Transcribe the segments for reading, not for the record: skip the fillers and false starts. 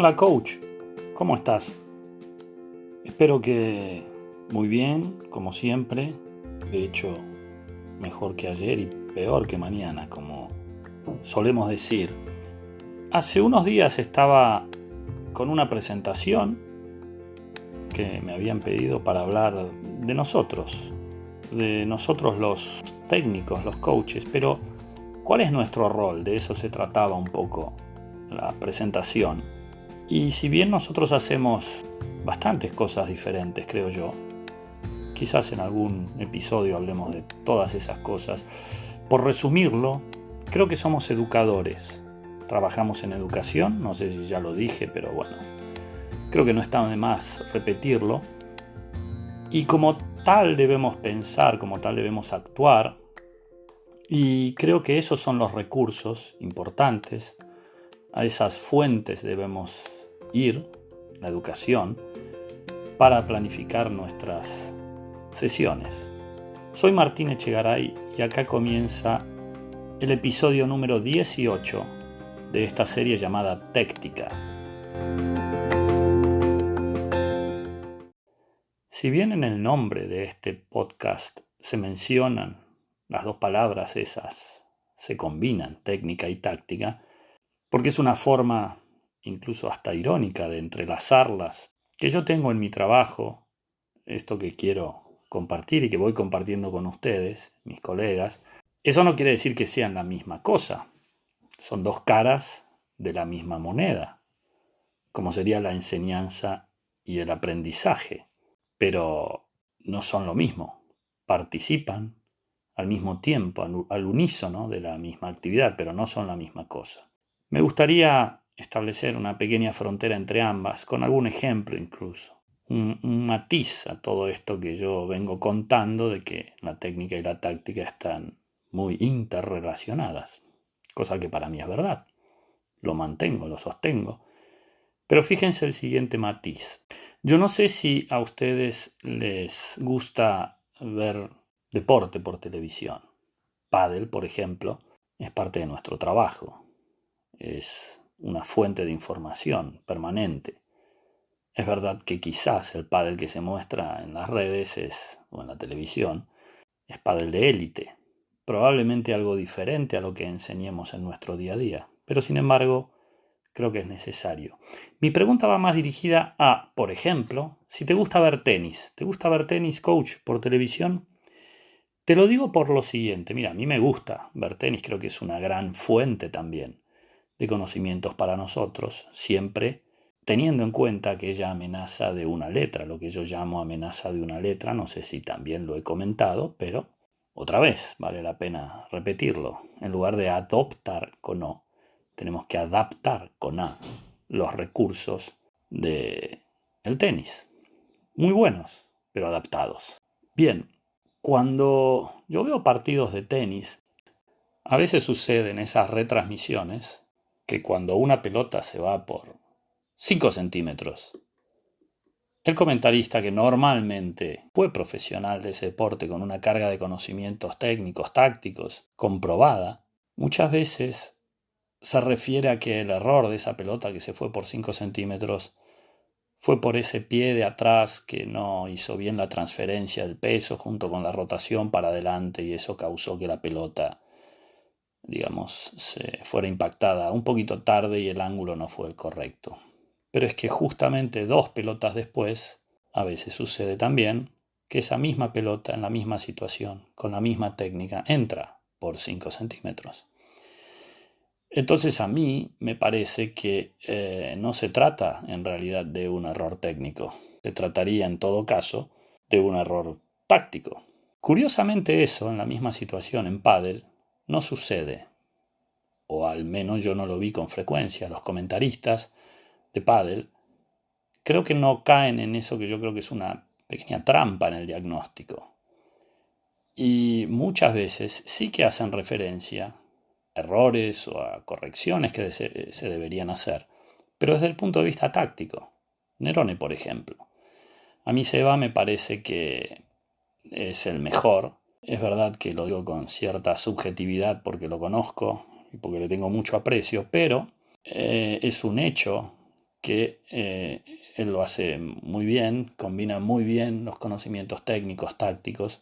Hola coach, ¿cómo estás? Espero que muy bien, como siempre. De hecho, mejor que ayer y peor que mañana, como solemos decir. Hace unos días estaba con una presentación que me habían pedido para hablar de nosotros los técnicos, los coaches, pero ¿cuál es nuestro rol? De eso se trataba un poco la presentación. Y si bien nosotros hacemos bastantes cosas diferentes, creo yo, quizás en algún episodio hablemos de todas esas cosas, por resumirlo, creo que somos educadores. Trabajamos en educación, no sé si ya lo dije, pero bueno, creo que no está de más repetirlo. Y como tal debemos pensar, como tal debemos actuar, y creo que esos son los recursos importantes. A esas fuentes debemos ir, la educación, para planificar nuestras sesiones. Soy Martín Echegaray y acá comienza el episodio número 18 de esta serie llamada Téctica. Si bien en el nombre de este podcast se mencionan las dos palabras esas, se combinan, técnica y táctica, porque es una forma incluso hasta irónica de entrelazarlas, que yo tengo en mi trabajo, esto que quiero compartir y que voy compartiendo con ustedes, mis colegas. Eso no quiere decir que sean la misma cosa, son dos caras de la misma moneda, como sería la enseñanza y el aprendizaje, pero no son lo mismo, participan al mismo tiempo, al unísono de la misma actividad, pero no son la misma cosa. Me gustaría establecer una pequeña frontera entre ambas, con algún ejemplo incluso. Un matiz a todo esto que yo vengo contando de que la técnica y la táctica están muy interrelacionadas, cosa que para mí es verdad. Lo mantengo, lo sostengo. Pero fíjense el siguiente matiz. Yo no sé si a ustedes les gusta ver deporte por televisión. Pádel, por ejemplo, es parte de nuestro trabajo. Es una fuente de información permanente. Es verdad que quizás el pádel que se muestra en las redes o en la televisión es pádel de élite, probablemente algo diferente a lo que enseñemos en nuestro día a día, pero sin embargo creo que es necesario. Mi pregunta va más dirigida a, por ejemplo, si te gusta ver tenis. ¿Te gusta ver tenis, coach, por televisión? Te lo digo por lo siguiente. Mira, a mí me gusta ver tenis, creo que es una gran fuente también de conocimientos para nosotros, siempre teniendo en cuenta aquella amenaza de una letra, lo que yo llamo amenaza de una letra, no sé si también lo he comentado, pero otra vez vale la pena repetirlo. En lugar de adoptar con O, tenemos que adaptar con A los recursos del tenis. Muy buenos, pero adaptados. Bien, cuando yo veo partidos de tenis, a veces suceden esas retransmisiones que cuando una pelota se va por 5 centímetros, el comentarista, que normalmente fue profesional de ese deporte con una carga de conocimientos técnicos, tácticos, comprobada, muchas veces se refiere a que el error de esa pelota que se fue por 5 centímetros fue por ese pie de atrás que no hizo bien la transferencia del peso junto con la rotación para adelante y eso causó que la pelota, digamos, se fuera impactada un poquito tarde y el ángulo no fue el correcto. Pero es que justamente 2 pelotas después, a veces sucede también que esa misma pelota en la misma situación, con la misma técnica, entra por 5 centímetros. Entonces a mí me parece que no se trata en realidad de un error técnico, se trataría en todo caso de un error táctico. Curiosamente eso, en la misma situación en pádel, no sucede, o al menos yo no lo vi con frecuencia. Los comentaristas de pádel creo que no caen en eso que yo creo que es una pequeña trampa en el diagnóstico. Y muchas veces sí que hacen referencia a errores o a correcciones que se deberían hacer, pero desde el punto de vista táctico. Nerone, por ejemplo. A mí Seba me parece que es el mejor. Es verdad que lo digo con cierta subjetividad porque lo conozco y porque le tengo mucho aprecio, pero es un hecho que él lo hace muy bien, combina muy bien los conocimientos técnicos, tácticos,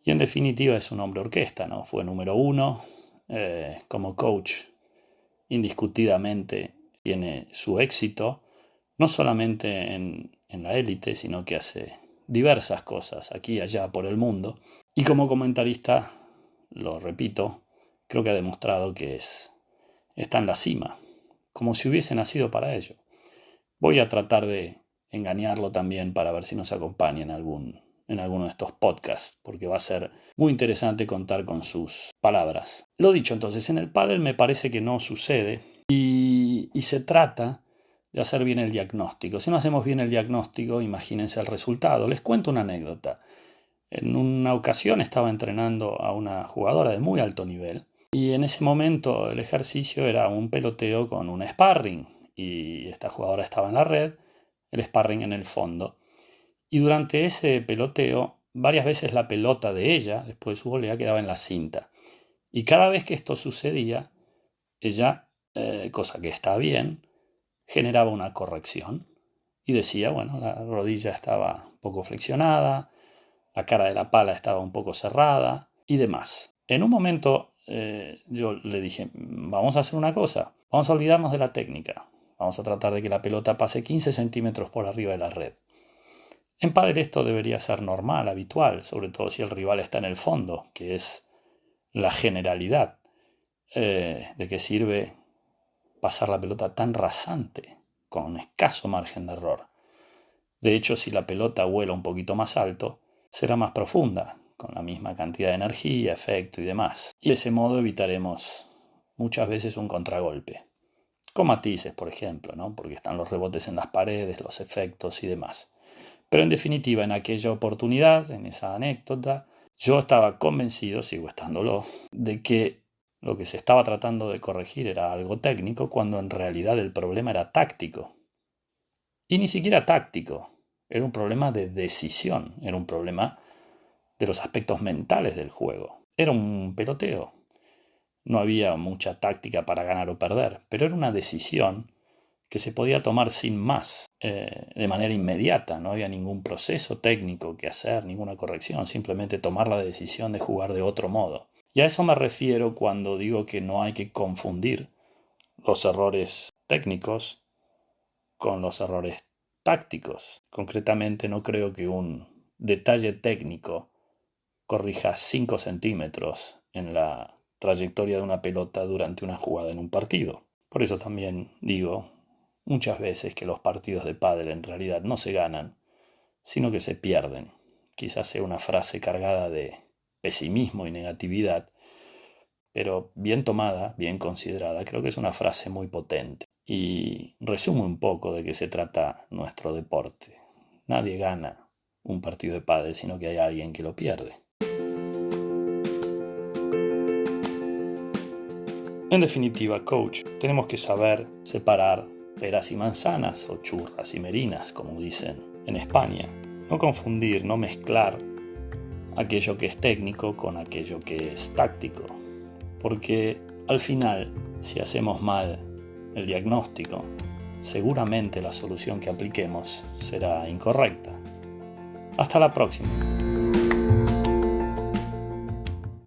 y en definitiva es un hombre orquesta, ¿no? Fue número 1 como coach, indiscutidamente tiene su éxito, no solamente en la élite, sino que hace diversas cosas aquí y allá por el mundo. Y como comentarista, lo repito, creo que ha demostrado que está en la cima, como si hubiese nacido para ello. Voy a tratar de engañarlo también para ver si nos acompaña en alguno de estos podcasts, porque va a ser muy interesante contar con sus palabras. Lo dicho, entonces, en el pádel me parece que no sucede y se trata de hacer bien el diagnóstico. Si no hacemos bien el diagnóstico, imagínense el resultado. Les cuento una anécdota. En una ocasión estaba entrenando a una jugadora de muy alto nivel y en ese momento el ejercicio era un peloteo con un sparring y esta jugadora estaba en la red, el sparring en el fondo. Y durante ese peloteo, varias veces la pelota de ella, después de su volea, quedaba en la cinta. Y cada vez que esto sucedía, ella, cosa que está bien, generaba una corrección. Y decía, bueno, la rodilla estaba un poco flexionada, la cara de la pala estaba un poco cerrada y demás. En un momento yo le dije, vamos a hacer una cosa, vamos a olvidarnos de la técnica. Vamos a tratar de que la pelota pase 15 centímetros por arriba de la red. En pádel esto debería ser normal, habitual, sobre todo si el rival está en el fondo, que es la generalidad. ¿De qué sirve pasar la pelota tan rasante, con escaso margen de error? De hecho, si la pelota vuela un poquito más alto, será más profunda, con la misma cantidad de energía, efecto y demás. Y de ese modo evitaremos muchas veces un contragolpe. Con matices, por ejemplo, ¿no? Porque están los rebotes en las paredes, los efectos y demás. Pero en definitiva, en aquella oportunidad, en esa anécdota, yo estaba convencido, sigo estándolo, de que lo que se estaba tratando de corregir era algo técnico, cuando en realidad el problema era táctico. Y ni siquiera táctico, era un problema de decisión, era un problema de los aspectos mentales del juego. Era un peloteo. No había mucha táctica para ganar o perder, pero era una decisión que se podía tomar sin más, de manera inmediata. No había ningún proceso técnico que hacer, ninguna corrección, simplemente tomar la decisión de jugar de otro modo. Y a eso me refiero cuando digo que no hay que confundir los errores técnicos con los errores tácticos. Concretamente, no creo que un detalle técnico corrija 5 centímetros en la trayectoria de una pelota durante una jugada en un partido. Por eso también digo muchas veces que los partidos de pádel en realidad no se ganan, sino que se pierden. Quizás sea una frase cargada de pesimismo y negatividad, pero bien tomada, bien considerada, creo que es una frase muy potente. Y resume un poco de qué se trata nuestro deporte. Nadie gana un partido de pádel, sino que hay alguien que lo pierde. En definitiva, coach, tenemos que saber separar peras y manzanas, o churras y merinas, como dicen en España. No confundir, no mezclar aquello que es técnico con aquello que es táctico. Porque al final, si hacemos mal el diagnóstico, seguramente la solución que apliquemos será incorrecta. Hasta la próxima.